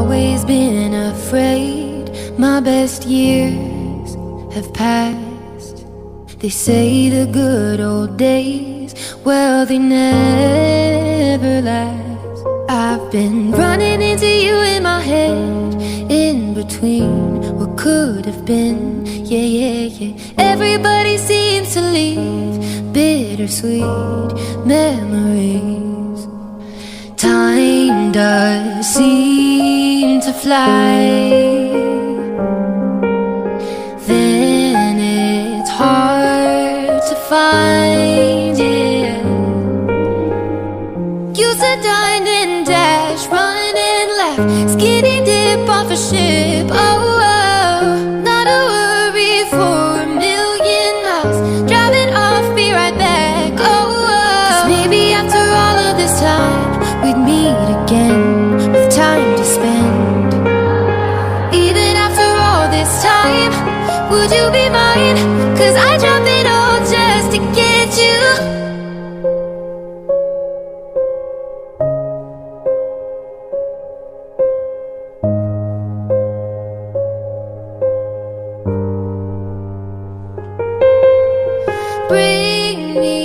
always been afraid my best years have passed. They say the good old days, well, they never last. I've been running into you in my head, in between what could have been. Yeah, yeah, yeah. Everybody seems to leave bittersweet memories. Time does seem to fly, then it's hard to find it. Used to dine and dash, run and laugh, skinny dip off a ship. Oh, oh, not a worry for a million miles, driving off, be right back. Oh, oh, 'cause maybe after all of this time we'd meet again with time to spend. Even after all this time, would you be mine? 'Cause I drop it all just to get you. Bring me